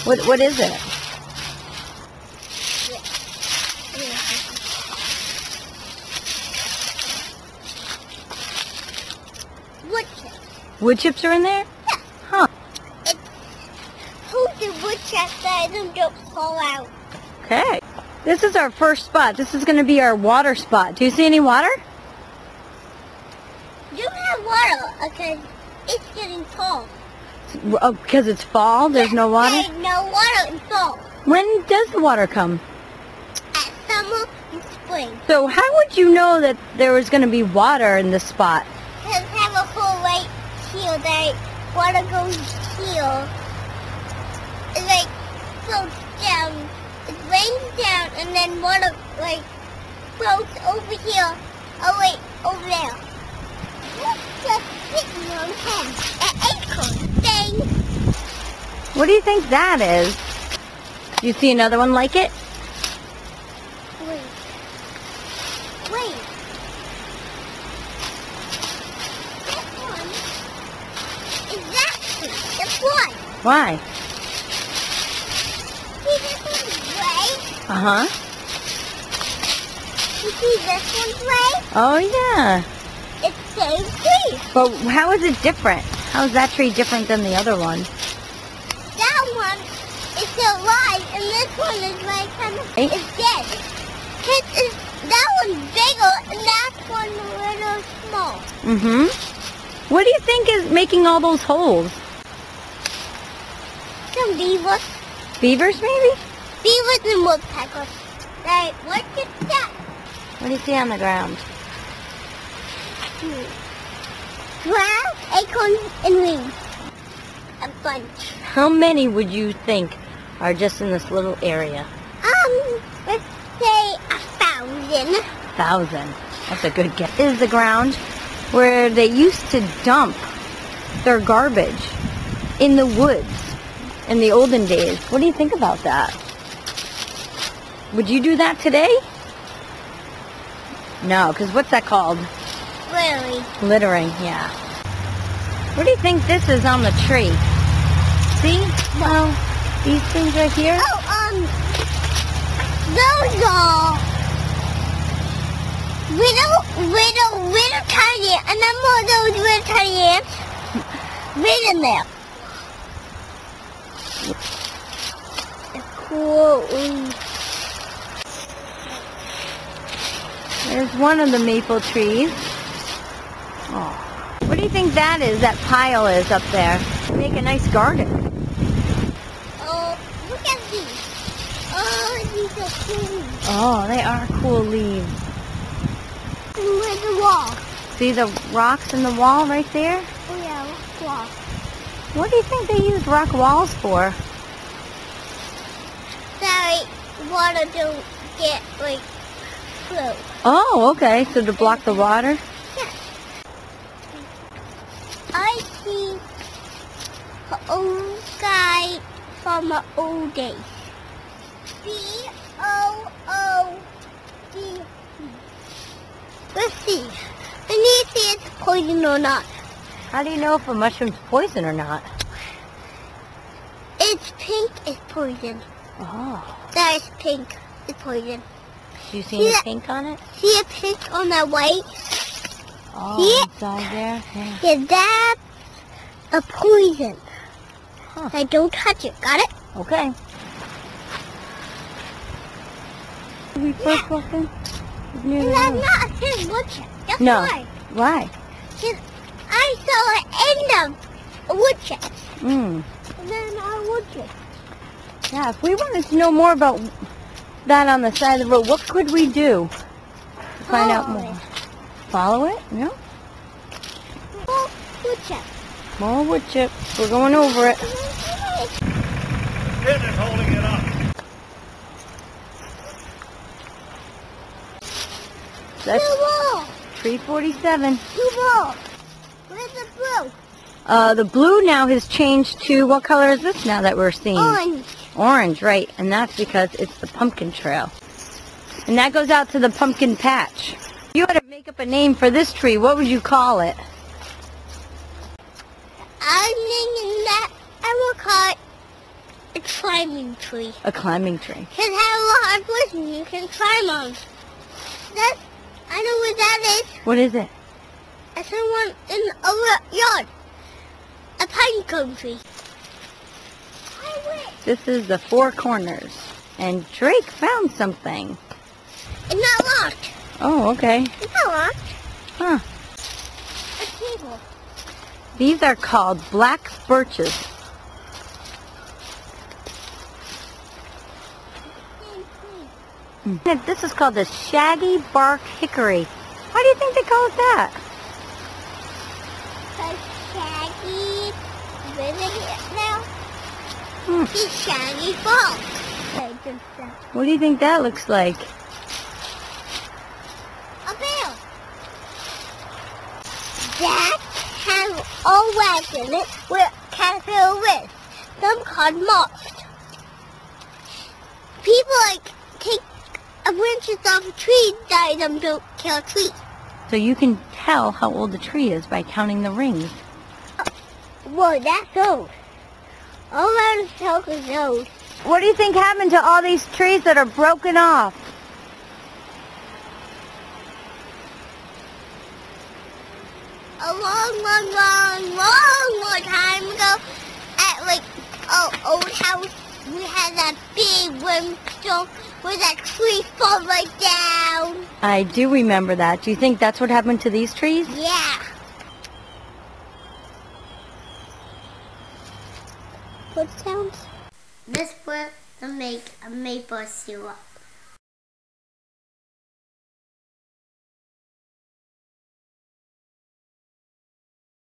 What is it? Wood chips. Wood chips are in there? Yeah. Huh. It's hold the wood chips so they don't fall out. Okay. This is our first spot. This is going to be our water spot. Do you see any water? You don't have water because it's getting cold. Oh, because it's fall? There's no water? There's no water in fall. When does the water come? At summer and spring. So how would you know that there was going to be water in this spot? Because have a hole right here that water goes here. It like floats down. It rains down and then water like floats over here. Oh wait, over there. What's just sitting on him? An acorn thing. What do you think that is? Do you see another one like it? Wait. Wait. That one is that tree. That's one. Why? See this one's gray? Uh-huh. You see this one's gray? Oh, yeah. It's the same tree. But how is it different? How is that tree different than the other one? That one is still alive, and this one is like kind of Hey. is dead. That one's bigger, and that one a little small. Mm-hmm. What do you think is making all those holes? Some beavers. Beavers, maybe? Beavers and woodpeckers. Right, what is that? What do you see on the ground? Grass, acorns, and leaves. A bunch. How many would you think are just in this little area? Let's say 1,000. 1,000. That's a good guess. This is the ground where they used to dump their garbage in the woods in the olden days. What do you think about that? Would you do that today? No, because what's that called? Really? Littering, yeah. What do you think this is on the tree? See? Oh, these things right here? Oh, those are little tiny, and then more of those little tiny ants right in there. Cool. There's one of the maple trees. Oh. What do you think that is, that pile is up there? Make a nice garden. Oh, look at these. Oh, these are cool. Oh, they are cool leaves. And where's the wall? See the rocks in the wall right there? Oh yeah, what's the wall? What do you think they use rock walls for? Sorry, water don't get like flow. Oh, okay. So to block the water? Yes. I see an old guy from the old days. B-O-O-D. Let's see. I need to see if it's poison or not. How do you know if a mushroom's poison or not? It's pink, it's poison. Oh. That is pink, it's poison. Do you see any pink on it? See a pink on the white? Oh, Yeah. inside there? Yeah. Yeah, that's a poison. Huh. I don't touch it, got it? Okay. Did we first walk in? Near And the that's house. not a pink woodchuck. That's No. why. Why? 'Cause I saw an end of a woodchuck. Mm. And then a woodchuck. Yeah, if we wanted to know more about that on the side of the road, what could we do to find out Follow more? Follow it? No? Oh, woodchuck. More wood chip. We're going over it. Pin is holding it up. That's Blue ball. tree 47. Blue ball. Where's the blue? The blue now has changed to, what color is this now that we're seeing? Orange. Orange, right. And that's because it's the pumpkin trail. And that goes out to the pumpkin patch. If you had to make up a name for this tree, what would you call it? I'm thinking that I will call it a climbing tree. A climbing tree. It has a lot of bushes you can climb on. I know what that is. What is it? It's someone in our yard. A pine cone tree. This is the Four Corners. And Drake found something. It's not locked. Oh, okay. It's not locked. Huh. A table. These are called black birches. This is called the shaggy bark hickory. Why do you think they call it that? Because Shaggy living it now. He's Shaggy bark. What do you think that looks like? A bear. That has all wax in it with caterpillar with. Some called moths. People take branches off a tree, dye them to kill a tree. So you can tell how old the tree is by counting the rings. Whoa, that's old. All around the house is old. What do you think happened to all these trees that are broken off? A long time ago, at old house, we had that big windstorm where that tree fell right down. I do remember that. Do you think that's what happened to these trees? Yeah. What sounds? This will make a maple syrup.